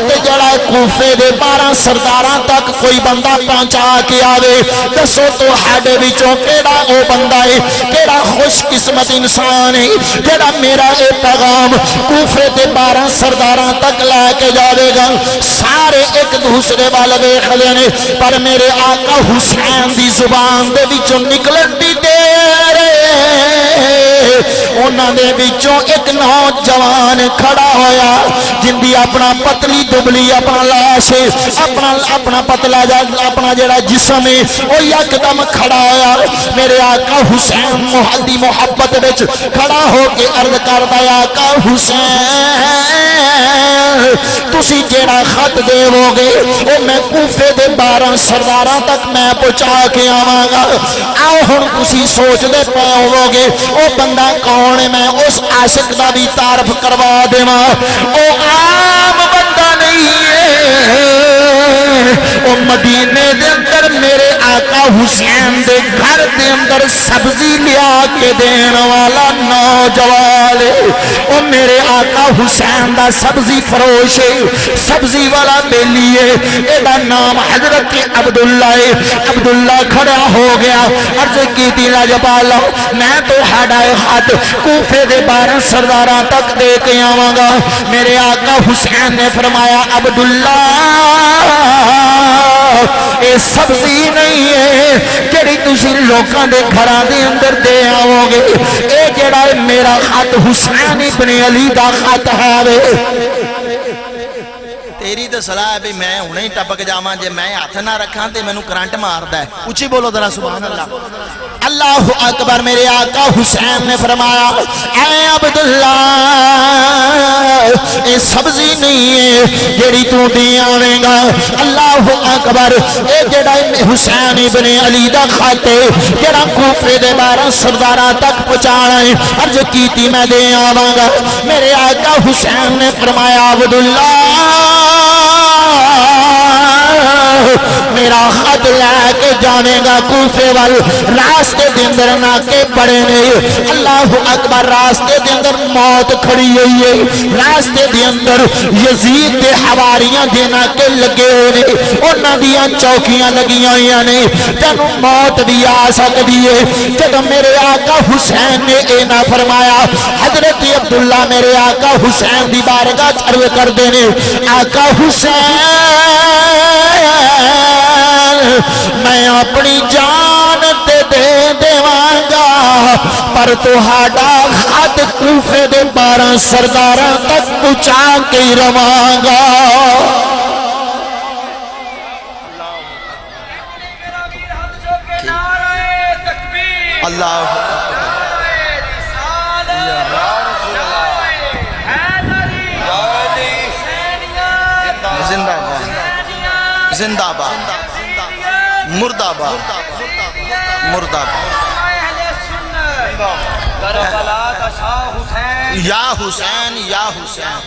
تے جڑا کوفے دے 12 سرداراں تک کوئی بندہ پہنچا کے آوے دسو تو ہاڈے وچوں کیڑا او بندہ ہے کیڑا خوش قسمت انسان ہے جڑا میرا اے پیغام کوفے دے 12 سرداراں تک لے کے جاوے گا سارے ایک دوسرے وال ویکھدے نے پر میرے آقا حسین دی زبان دے وچوں نکلن دی دیر انہاں دے وچوں ایک نوجوان کھڑا ہویا جن دی اپنا پتلی دبلی اپنا لاش اپنا پتلا اپنا جڑا جسم ہے وہ یکدم کھڑا ہویا میرے آقا حسین دی محبت وچ کھڑا ہو کے عرض کردا آقا حسین تسی جیڑا خط دیو گے او میں کوفے دے 12 سرداراں تک میں پہنچا کے آواں گا آؤ ہن تسی سوچ دے پے ہووگے او بندہ کون ہے میں اس عاشق دا بھی تعارف کروا دیواں او عام بندہ نہیں ہے او مدینے دے اندر میرے آقا حسین دے گھر دے اندر سبزی لیا کے دین والا نوجوان او میرے آقا حسین دا سبزی فروش ہے سبزی والا بیلی ہے ایدہ نام حضرت عبداللہ ہے عبداللہ کھڑا ہو گیا عرض کی تھی لاجبالا میں تو ہڈائے خط کوفے دے 12 سرداراں تک دے کے آواں گا میرے آقا حسین نے فرمایا عبداللہ اے سبزی نہیں ہے جڑی تسی لوکاں دے گھراں دے اندر دے آؤ گے اے جڑا میرا خط حسین ابن علی دا خط ہے تیری تو صلاح ہے بھی میں انہیں ٹپک جاواں جے میں ہاتھ نہ رکھاں تے میں نو کرنٹ ماردا ہے اونچی بولو ذرا سبحان اللہ اللہ اکبر میرے آقا حسین نے فرمایا اے عبداللہ اے سبزی نہیں ہے جیڑی تو دی آویں گا اللہ اکبر اے جڑا حسین ابن علی دا خط ہے جڑا کوفے دے 12 سرداراں تک پہنچانا ہے عرض کیتی میں دے آواں گا میرے آقا حسین نے فرمایا عبداللہ میرا خط لے کے جانے گا کوفے وال راستے دے اندر نہ کے پڑے نہیں اللہ اکبر راستے دے اندر موت کھڑی ہوئی ہے راستے دے اندر یزید دے حواریاں دے نہ کے لگے ہوئے انہاں دیاں چوکیاں لگیاں ہوئیاں نے تینوں موت بھی آ سکتی ہے جب میرے آقا حسین نے اے نہ فرمایا حضرت عبداللہ میرے آقا حسین دی بارگاہ عرض کر دینے آقا حسین میں اپنی جان تے دے دیواں گا پر تہاڈا خط کوفے دے 12 سرداراں تک پہنچا کے رواں گا اللہ زندہ باد مردہ باد مردہ باد یا حسین یا حسین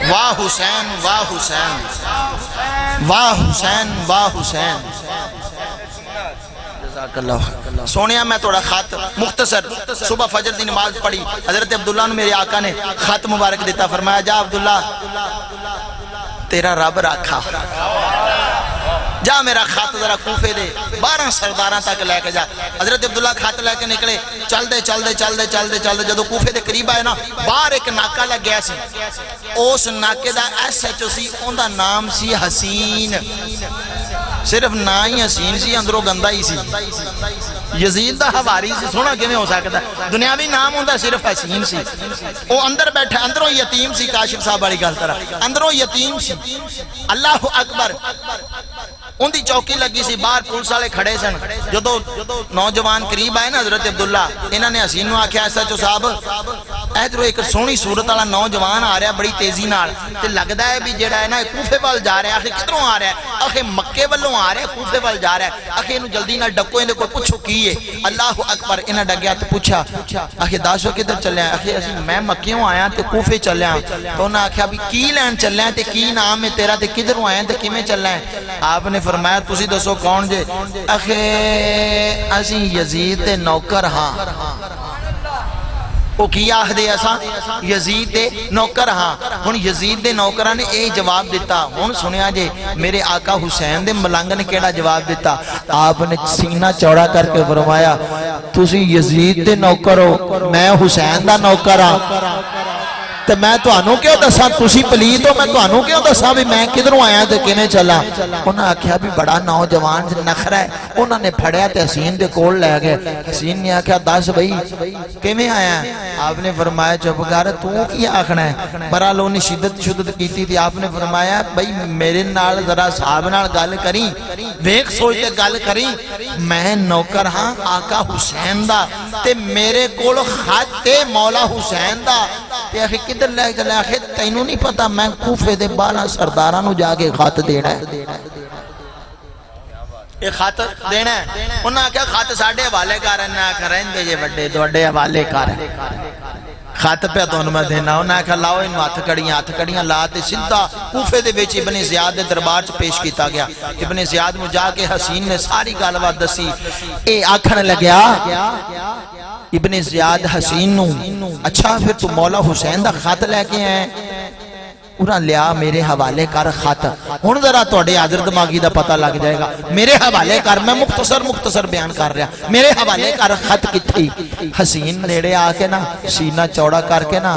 واہ حسین واہ حسین واہ حسین واہ حسین سونیا میں توڑا خط مختصر صبح فجر دی نماز پڑھی حضرت عبداللہ نے میرے آقا نے خط مبارک دیتا فرمایا جا عبداللہ تیرا رب رکھا جا میرا خط ذرا کوفے دے 12 سرداراں تک لے کے جا حضرت عبداللہ خط لے کے نکلے چل دے جدو کوفے دے قریب آئے نا باہر ایک ناکہ لگ گیا سی اس ناکے دا ایس ایچ او سی ان دا نام سی حسین صرف نا ہی حسین سی اندروں گندہ ہی سی یزید دا حواری سی سونا کیویں ہو سکتا ہے دنیاوی نام ہوندا صرف حسین سی او اندر بیٹھا اندروں یتیم سی کاشف صاحب والی گل طرح اندروں یتیم سی اللہ اکبر ان دی چوکی لگی سی باہر پولیس والے کھڑے سن جدو نوجوان قریب آئے نا حضرت عبداللہ انہوں نے حسین نو آکھیا ایس ایچ او صاحب ادھروں ایک سونی صورت والا نوجوان آ رہا بڑی تیزی نال تے لگدا ہے بھی جڑا ہے نا کوفے وال جا رہا ہے آخر کدھروں آ رہا ہے آخر مکے والوں آ رہا ہے کوفے وال جا رہا ہے آخر اینو جلدی نال ڈکو ایندے کوئی پوچھو کی ہے اللہ اکبر انہاں ڈگیا تے پوچھا آخر دسو کدھر چلے ہیں آخر اسی میں مکیوں آیا تے کوفے چلے ہیں تو انہاں آکھیا بھی کی لین چلے ہیں تے کی نام ہے تیرا تے کدھروں آئے ہیں تے کیویں چلے ہیں آپ نے فرمایا تسی دسو کون جے آخر اسی یزید دے نوکر ہاں وہ کی آخدے اساں یزید دے نوکر ہاں. ہن یزید دے نوکراں نے یہ جواب دیتا. ہن سنیا جے میرے آقا حسین دے ملنگ نے کیڑا جواب دیتا. آپ نے سینہ چوڑا کر کے فرمایا تسی یزید دے نوکر ہو میں حسین دا نوکر ہاں تے میں تانوں کیوں دساں تسی پلیت ہو میں تانوں کیوں دساں بھی میں کدھروں آیا تے کیویں چلا. انہاں آکھیا بھی بڑا نوجوان نخرا ہے. انہاں نے پھڑیا تے حسین دے کول لے گئے. حسین نے آکھیا دس بھائی کیویں آیا. آپ نے فرمایا چپ کر تو کی آکھنا ہے. بہرحال انہیں شدت کیتی تھی. آپ نے فرمایا بھائی میرے نال ذرا صاحب نال گل کری ویکھ سوچ تے گل کری میں نوکر ہاں آقا حسین دا تے میرے کول خط تے مولا حسین دا تے آخر کدھر لے چلے. آخر تینوں نہیں پتا میں کوفے دے 12 سرداراں نو جا کے خط دینا ہے. یہ خط دینا ہے. انہاں آکھیا خط ساڈے حوالے کر. انہاں آکھیا رہندے جے وڈے تواڈے حوالے کر خط پہ تانوں میں دینا. انہاں آکھیا لاؤ اینوں ہتھ کڑیاں لا تے سیدھا کوفے دے وچ ابن زیاد دے دربار چ پیش کیتا گیا. ابن زیاد نو جا کے حسین نے ساری گل بات دسی. اے آکھن لگیا ابن زیاد حسین نو اچھا پھر تو مولا حسین دا خط لے کے آئے. انہاں لیا میرے حوالے کر خط. ہن ذرا تواڈے حاضر دماغی دا پتہ لگ جائے گا. میرے حوالے کر. میں مختصر بیان کر رہا. میرے حوالے کر خط کتھے. حسین نیڑے آ کے نا سینہ چوڑا کر کے نا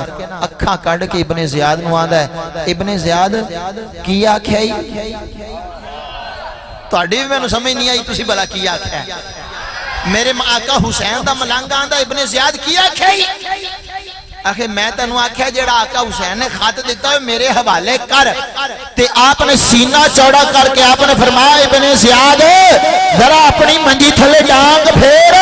اکھاں کڈ کے ابن زیاد نو آندا ہے ابن زیاد کی آکھیا ای تواڈی وی مینوں سمجھ نہیں آئی تسی بلا کی آکھیا. میرے آقا حسین دا ملنگ آندا ابن زیاد کی آکھیا ای. آخر میں تنوں آکھیا جیڑا آقا حسین نے خط دیتا ہے میرے حوالے کر. تے آپ نے سینہ چوڑا کر کے آپ نے فرمایا ابن زیاد ذرا اپنی منجی تھلے ڈانگ پھیر.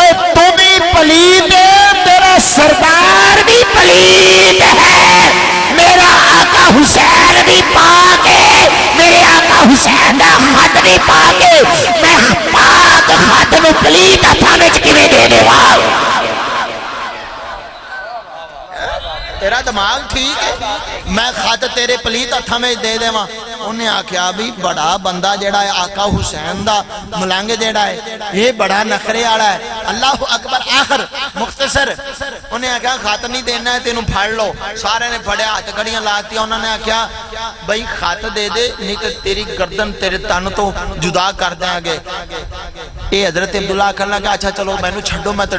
اے تو بھی پلیت ہے تیرا سردار بھی پلیت ہے میرا آقا حسین بھی پاک ہے میرے آقا حسین دا خط بھی پاک ہے. میں پاک خط نو پلیت ہتھاں وچ کیویں دے دیواں. تیرا دماغ ٹھیک ہے میں خط تیرے پلیت ہتھاں میں دے دے ماں. انہیں آکھیا بھی بڑا بندہ جیڑا ہے آقا حسین دا ملنگ جیڑا ہے یہ بڑا نخرے آڑا ہے. اللہ اکبر. آخر مختصر انہیں آکھیا خط نہیں دینا ہے تینوں پھڑ لو. سارے نے پھڑیا ہاتھ کڑیاں لاتی. انہوں نے آکھیا بھئی خط دے دے نہیں کہ تیری گردن تیرے تن تو جدا کر دیں گے. اے حضرت عبداللہ کرنا کہ اچھا چلو میں نو چھڑو میں تو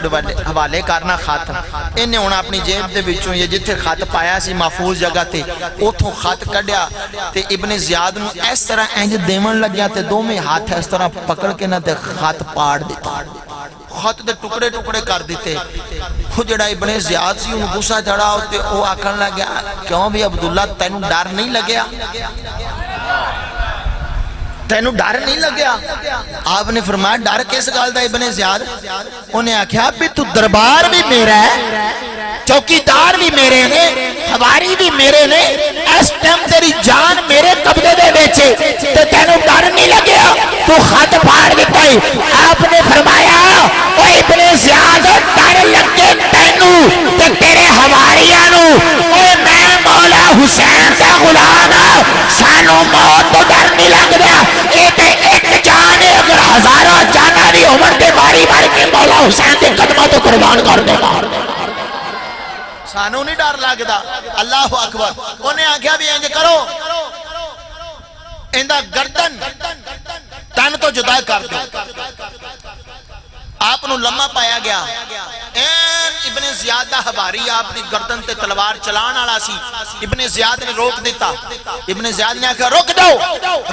حوالے کرنا خط. انہیں انہاں اپنی جیب دے بچوں یہ جتھے خط پایا سی محفوظ جگہ تے اوتھوں خط کڈیا تے ابن زیاد نو اس طرح انج دیون لگیا تے دو میں ہاتھ اس طرح پکڑ کے نہ تے خط پاڑ دیتا. خط دے ٹکڑے ٹکڑے کر دیتے. وہ جڑا ابن زیاد سی انہوں غصہ چڑھا ہوتے وہ آکھن لگیا کیوں بھی عبداللہ تینوں ڈر نہیں لگیا تینوں ڈر نہیں لگیا. آپ نے فرمایا ڈر کس گل دا ابن زیاد. انہیں آکھیا بھی تو دربار بھی میرا ہے چوکیدار بھی میرے نے حواری بھی میرے نے اس ٹائم تیری جان میرے قبضے دے بیچے تو تینوں ڈر نہیں لگیا تو خط پھاڑ دیتا ہے. آپ نے فرمایا او ابن زیاد ڈر لگے تینوں تے تیرے حواریاں نو او میں مولا حسین دا غلام ہاں سانو موت تو ڈر نہیں لگدا. اے تے ایک جان ہے اگر ہزاراں جاناں دی عمر تے باری باری کے مولا حسین دے قدماں تو قربان کر دے گا. سانو نہیں ڈر لگدا. اللہ اکبر. انہیں آکھیا بھی انج کرو ایندا گردن تن تو جدا کر دو. آپ نو لمحہ پایا گیا این ابن زیاد دا حواری آپ دی گردن تے تلوار چلان والا سی. ابن زیاد نے روک دیتا. ابن زیاد نے آکھا روک دو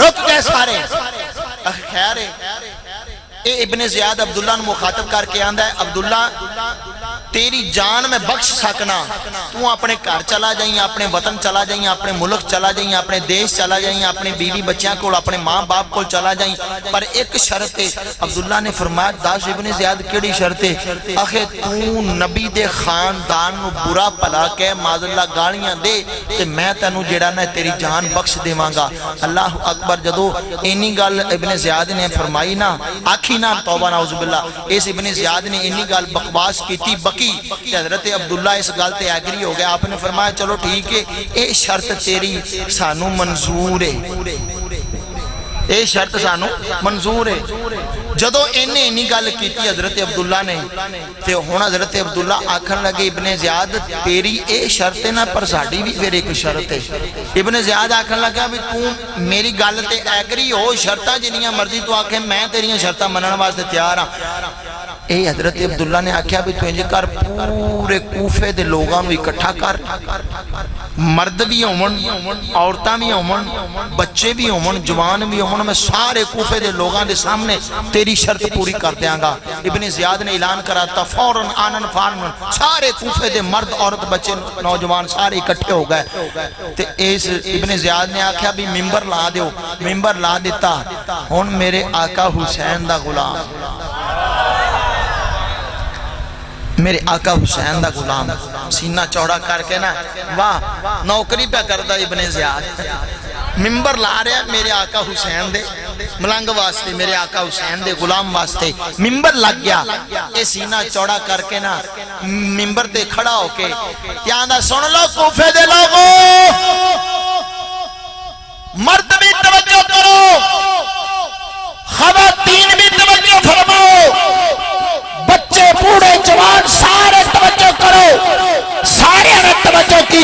روک گئے سارے. خیر اے ابن زیاد عبداللہ نے مخاطب کر کے آندا ہے عبداللہ تیری جان میں بخش سکنا تو اپنے گھر چلا جائیں اپنے وطن چلا جائیں اپنے ملک چلا جائیں اپنے دیش چلا جائیں اپنے بیوی بچیاں کو اپنے ماں باپ کو چلا جائیں پر ایک شرط ہے. عبداللہ نے فرمایا داش ابن زیاد کیڑی شرط ہے. آخر تو نبی دے خاندان نو برا پلا کہ معاذ اللہ گالیاں دے تے میں تینوں جڑا نہ تیری جان بخش دیواں گا. اللہ اکبر. جدو اینی گل ابن زیاد نے فرمائی نا آکھی نا توبہ نعوذ باللہ اس ابن زیاد نے اینی گل بکواس کیتی بکی کہ حضرت عبداللہ اس گل تے ایگری ہو گیا. آپ نے فرمایا چلو ٹھیک ہے اے شرط تیری سانو منظور ہے اے شرط سانو منظور ہے. جدو انہیں انہی گل کیتی حضرت عبداللہ نے تے ہون حضرت عبداللہ آکھن لگے ابن زیاد تیری اے شرط ہے نا پر ساڑی بھی پھر ایک شرط ہے ابن زیاد آکھن لگا بھی تو میری گل تے ایگری ہو شرطہ جنیاں مرضی تو آکھیں میں تیریاں شرطہ منن واسطے تیار ہاں اے حضرت عبداللہ نے آکھیا بھی تو انجے کر پورے کوفے دے لوگاں نو اکٹھا کر مرد بھی ہومن عورتاں بھی ہومن بچے بھی ہومن جوان بھی ہومن میں سارے کوفے دے لوگاں دے سامنے تیری شرط پوری کر دیاں گا ابن زیاد نے اعلان کرا تا فوراً آنن فارن سارے کوفے دے مرد عورت بچے نوجوان سارے اکٹھے ہو گئے تے اس ابن زیاد نے آکھیا بھی ممبر لا دیو ممبر لا دیتا ہن میرے آقا حسین دا غلام میرے آقا حسین دا غلام سینہ چوڑا کر کے نا واہ نوکری پہ کردہ ابن زیاد ممبر لا رہے ہیں میرے آقا حسین دے ملنگ واسطے میرے آقا حسین دے غلام واسطے ممبر لگ گیا اے سینہ چوڑا کر کے نا ممبر تے کھڑا ہو کے یہاں دا سن لو کوفے دے لوگوں مرد بھی توجہ کرو خواتین بھی توجہ فرماؤ بچے بوڑھے جوان سارے توجہ کرو سارے نے توجہ کی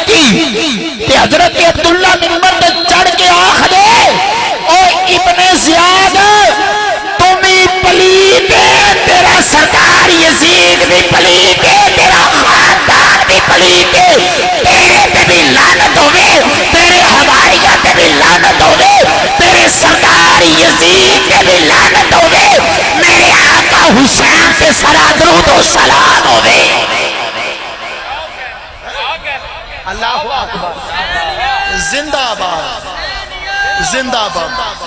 کہ حضرت عبداللہ ممبر تے چڑھ کے آخ دے او ابن زیاد تم ہی پلیت ہے تیرا سردار یزید بھی پلیت ہے تیرا خاندان بھی پلیت ہے تیرے تے بھی لعنت ہوئے تیرے حواریہ تے بھی لعنت ہوئے تیرے سردار یزید تے بھی لعنت ہوئے میرے آقا حسین سے سرا درود و سلام ہوئے اللہ اکبر زندہ آباد زندہ آباد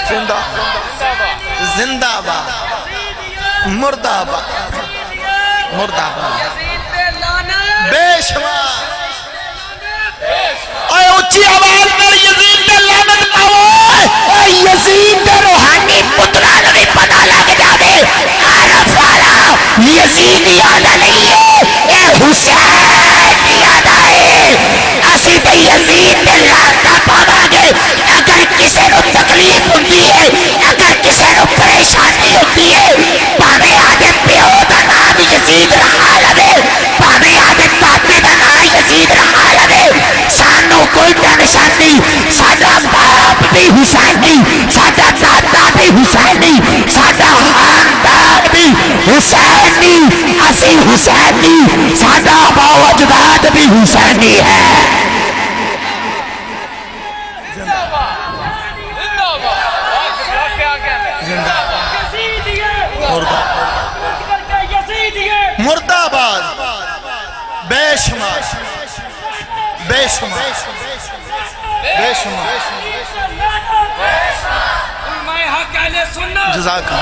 زندہ زندہ آباد مردہ آباد مردہ آباد بے شمار اے اچھی آواز پر یزید تے لعنت پاؤ اے یزید تے روحانی پتران بھی پتہ لگ جاوے عرف والا یزید یادہ نہیں ہے اے حسین یادہ ہے اسی تے یزید تے لعنت پاؤ گے اگر کسی کو تکلیف ہوتی ہے اگر کسی کو پریشانی ہوتی ہے پاوے آدھے پیو دا نام یزید رہا لگے پاوے آدھے پاپے دا نام یزید رہا لگے سانو کوئی ٹینشن نہیں ساڈا باپ بھی حسینی ساڈا دادا بھی حسینی ساڈا خاندان بھی حسینی اسی حسینی ساڈا باو اجداد بھی حسینی ہے مردہ آباد بے شمار بے شمار بے شمار جزاک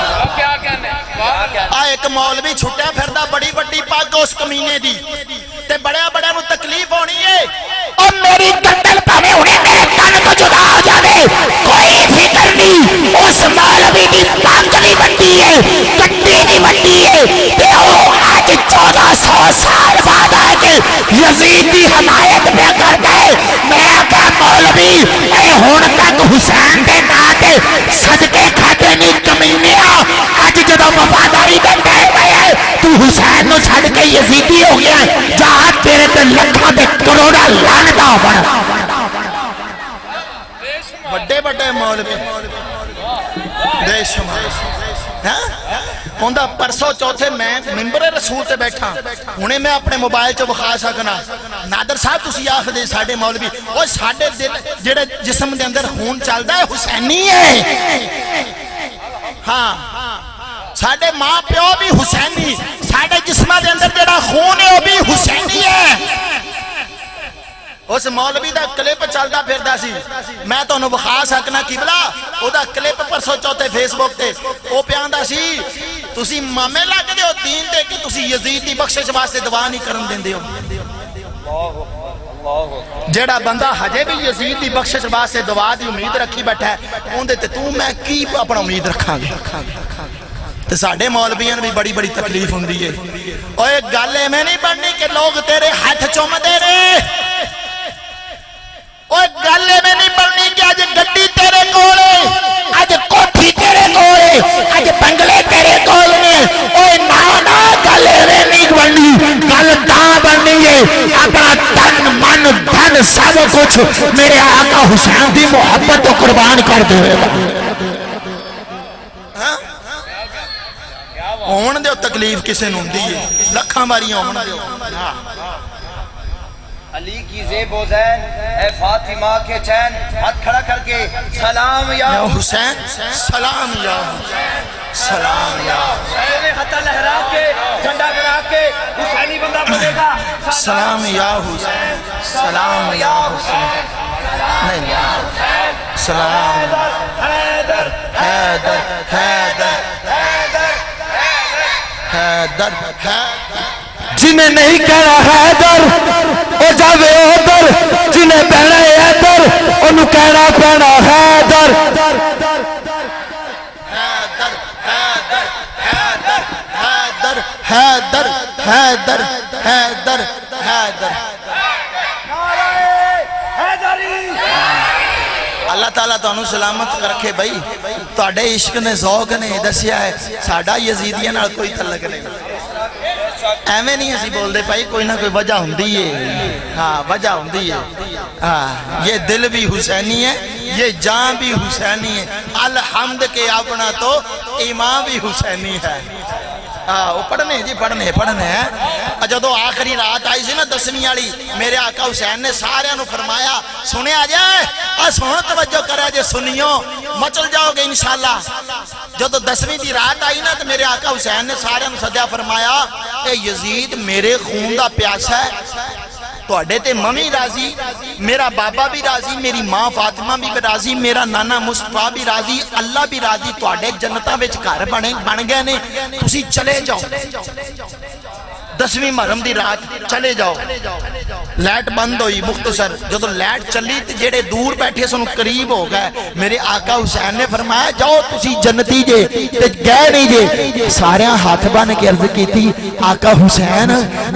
ایک مولوی چھٹیا پھردا بڑی بڑی پاگ اس کمینے دی تے بڑے بڑے نو تکلیف ہونی ہے اور میری گردن پاوے انہیں میرے کان تو جدا ہو جاوے کوئی فکر نہیں اس مولوی دی پاگ بھی بڑی ہے کٹی بھی بڑی ہے تے او آج 1400 سال بعد آئے کہ یزید دی حمایت میں کر گئے میں کہا مولوی اے ہون تک حسین دے ناتے صدقے کھاتے نہیں کمینیا آج جدو وفاداری دے گئے گئے تو حسین نو چھڑ کے یزیدی ہو گیا جہاں تیرے تے لکھا دے کروڑا لانتا ہو بڑا بڑے بڑے مولوی بے شمار ہوندہ پرسو چوتھے میں ممبر رسول تے بیٹھا انہیں میں اپنے موبائل چو بخوا سکنا نادر صاحب تسی آخ دے ساڑھے مولوی وہ ساڑھے جڑے جسم دے اندر خون چل دا ہے حسینی ہے ہاں ساڑھے ماں پیو بھی حسینی ساڑھے جسمہ دے اندر جڑا خون ہے وہ بھی حسینی ہے اس مولوی دا کلپ چلدا پھردا سی میں تو انہوں بخوا سکنا قبلہ او دا کلپ پرسو چوتھے فیس بک تے او پیاندا سی تسی مامے لگ دے ہو دین دے کہ تسی یزید دی بخشش واسطے دعا نہیں کرن دیندے ہو جیڑا بندہ ہجے بھی یزید دی بخشش واسطے دعا دی امید رکھی بیٹھا ہے اون دے تے تو میں کی اپنا امید رکھا گیا تے ساڑھے مولویاں بھی بڑی بڑی تکلیف ہوندی ہے اور ایک گالے میں نہیں بننی کہ لوگ تیرے ہاتھ چوم دے رہے اور گالے میں نہیں بننی کہ آج گڈی تیرے کولے آج کوٹھی تیرے کولے آج اپنا تن من دھن سب کچھ میرے آقا حسین دی محبت تو قربان کر دے گا ہون دیو تکلیف کسے نوں دی ہے لکھاں باریاں ہون دیو علی کی زیب و زین اے فاطمہ کے چین ہاتھ کھڑا کر کے سلام یا حسین سلام یا سلام یا حسین ہاتھ لہرا کے جھنڈا گرا کے حسینی بندہ بنے گا سلام یا حسین سلام یا حسین نہیں سلام حیدر حیدر حیدر حیدر جنہیں نہیں کہنا حیدر او جاوے ادھر جنہیں بہنا حیدر انہوں کہنا پینا حیدر حیدر حیدر حیدر حیدر اللہ تعالیٰ تو انہوں سلامت رکھے بھائی تو اڈے عشق نے ذوق نے دسیا ہے ساڑھا یزیدیہ نال کوئی تعلق نہیں ایویں نہیں اسی بول دے پائی کوئی نہ کوئی وجہ ہوندی ہے ہاں وجہ ہوندی ہے ہاں یہ دل بھی حسینی ہے یہ جان بھی حسینی ہے الحمد کے اپنا تو ایمان بھی حسینی ہے وہ پڑھنے جی پڑھنے ہیں جدو آخری رات آئی سی نا 10ویں والی میرے آقا حسین نے سارے نو فرمایا سنے آ جائے سن توجہ کرے جے سنیو مچل جاؤ گے انشاءاللہ جدو 10ویں دی رات آئی نا تو میرے آقا حسین نے سارے نو سدیا فرمایا اے یزید میرے خون دا پیاسا ہے تو اڈے تے ممی راضی میرا بابا بھی راضی میری ماں فاطمہ بھی راضی میرا نانا مصطفیٰ بھی راضی اللہ بھی راضی تو اڈے جنتہ وچ گھر بن گئے نے تسی چلے جاؤ 10ویں محرم دی رات چلے جاؤ لائٹ بند ہوئی مختصر جدو لائٹ چلی تے جڑے دور بیٹھے سنو قریب ہو گئے میرے آقا حسین نے فرمایا جاؤ تسی جنتی جے تے گئے نہیں جے سارے ہاتھ بن کے عرض کی تھی آقا حسین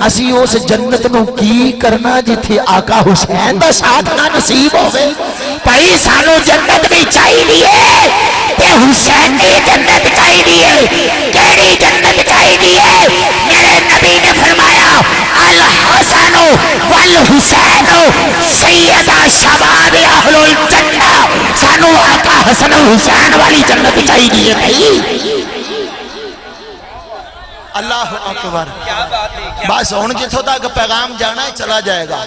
اسی اس جنت نو کی کرنا جتھے آقا حسین دا ساتھ نہ نصیب ہوئے بھائی سانو جنت بھی چاہیے تے حسین کی جنت چاہیے کیڑی جنت چاہیے میرے نبی نے فرمایا الحسن والحسین سیدہ شباب اہل الجنہ سانو آقا حسن حسین والی جنت چاہیے بھائی اللہ اکبر بس ہون جتھوں تک پیغام جانا ہے چلا جائے گا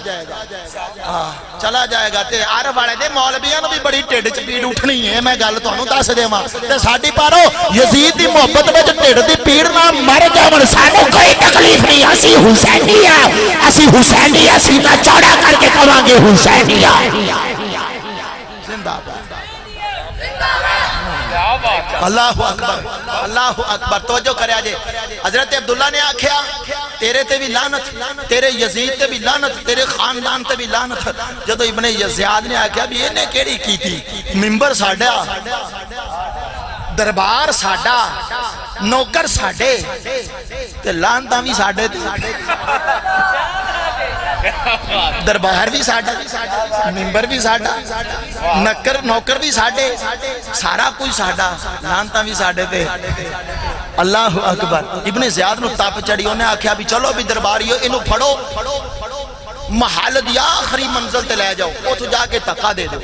چلا جائے گا تے عرب والے دے مولویاں نو بھی بڑی ٹھڈ چ پیڑ اٹھنی ہے میں گل تانوں دس دیواں تے ساڈی پارو یزید دی محبت وچ ٹھڈ دی پیڑ نہ مر جاون سانو کوئی تکلیف نہیں اسی حسینی اسی نہ چوڑا کر کے کہاں گے حسینی زندہ باد اللہ اکبر توجہ کریا جے حضرت عبداللہ نے آکھیا تیرے تے بھی لعنت تیرے یزید تے بھی لعنت تیرے خاندان تے بھی لعنت جدو ابن زیاد نے آکھیا بھی انہیں کیڑی کی تھی منبر ساڈا دربار ساڈا نوکر ساڈے تے لعنتاں بھی ساڈے دربار بھی ساڈا منبر بھی ساڈا نوکر بھی ساڈے سارا کچھ ساڈا لعنتاں بھی ساڈے تے اللہ اکبر ابن زیاد نو تپ چڑھی انہیں آکھیا بھی چلو بھی درباریو انہوں پھڑو محل دی آخری منزل تے لے جاؤ اوتھوں جا کے تکا دے دو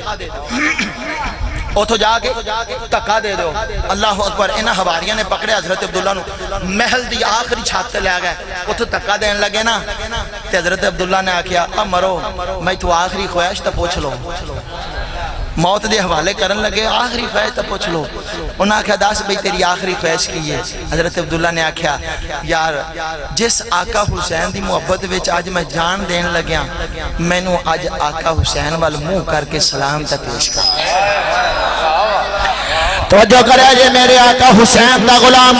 اوتھوں جا کے تکا دے دو اللہ اکبر انہاں حواریاں نے پکڑے حضرت عبداللہ نو محل دی آخری چھت تے لے گئے اوتھوں تکا دین لگے نا تے حضرت عبداللہ نے آکھیا مرو میں تو آخری خواہش تے پوچھ لو موت دے حوالے کرن لگے آخری خواہش تے پوچھ لو انہاں آکھیا دس بھئی تیری آخری خواہش کی ہے حضرت عبداللہ نے آکھیا یار جس آقا حسین دی محبت وچ آج میں جان دین لگیا میں نو آج آقا حسین وال منہ کر کے سلام تے پیش کر توجہ کرے جے میرے آقا حسین دا غلام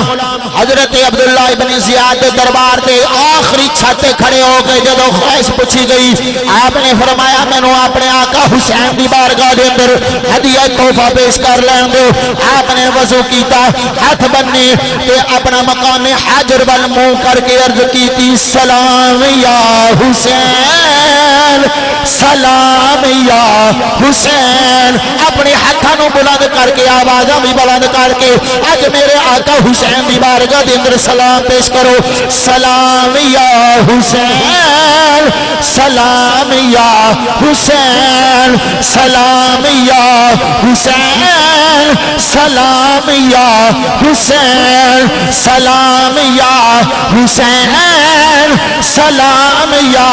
حضرت عبداللہ ابن زیاد دربار دے آخری چھتے کھڑے ہو گئے جدو خواہش پوچھی گئی آپ نے فرمایا میں نو اپنے آقا حسین دی بارگاہ دے اندر ہدیہ تحفہ پیش کر لین دو آپ نے وضو کیتا ہاتھ بننے تے اپنا مقام حاجر وال منہ کر کے عرض کیتی سلام یا حسین سلام یا حسین اپنے ہاتھوں نو بلند کر کے آوازاں بھی بلند کر کے اج میرے آقا حسین دی بارگاہ دے اندر سلام پیش کرو سلام یا حسین سلام یا حسین سلام یا حسین سلام یا حسین سلام یا حسین سلام یا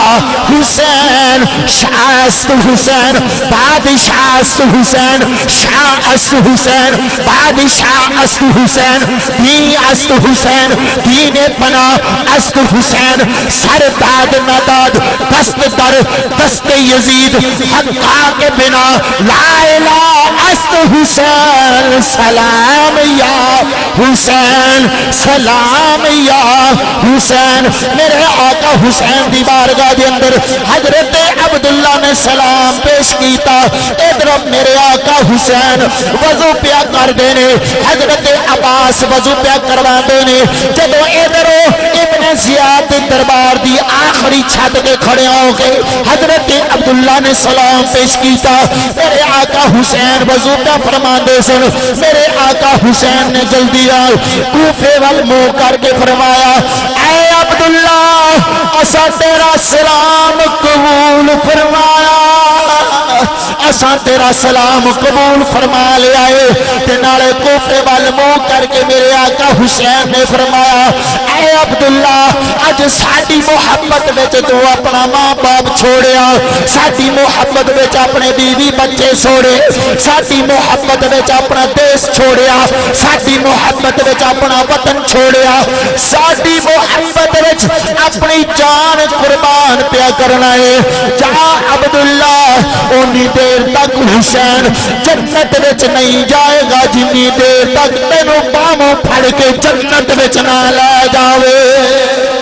حسین شاست حسین بادشاہ است حسین شاہ است حسین بادشاہ است حسین دین است حسین دین پناہ است حسین سر داد نداد دست در دست یزید حقا کے بنا لا الہ است حسین سلام یا حسین سلام یا حسین میرے آقا حسین دی بارگاہ دے اندر حضرت عبداللہ نے سلام پیش کیتا ادھر میرے آقا حسین وضو پیا کر دینے حضرت عباس وضو پیا کروا دینے جدو ادھر ابن زیاد دربار دی آخری چھت کے کھڑے ہو گئے حضرت عبداللہ نے سلام پیش کیتا میرے آقا حسین وضو پیا فرما دے سن میرے آقا حسین نے جلدی کوفے وال منہ کر کے فرمایا اے عبداللہ اسا تیرا سلام قبول فرمایا اسا تیرا سلام قبول فرما لیا ہے تے نالے کوفے وال منہ کر کے میرے آقا حسین نے فرمایا اے عبداللہ اج ساڈی محبت وچ تو اپنا ماں باپ چھوڑیا ساڈی محبت وچ اپنے بیوی بچے چھوڑے ساڈی محبت وچ اپنا دیس چھوڑیا ساڈی محبت وچ اپنا وطن چھوڑیا ساڈی محبت وچ اپنی جان قربان پیا کرنا ہے جا عبداللہ اونی دیر تک حسین جنت وچ نہیں جائے گا جنی دیر تک تینوں باموں پھڑ کے جنت وچ نہ لے جاوے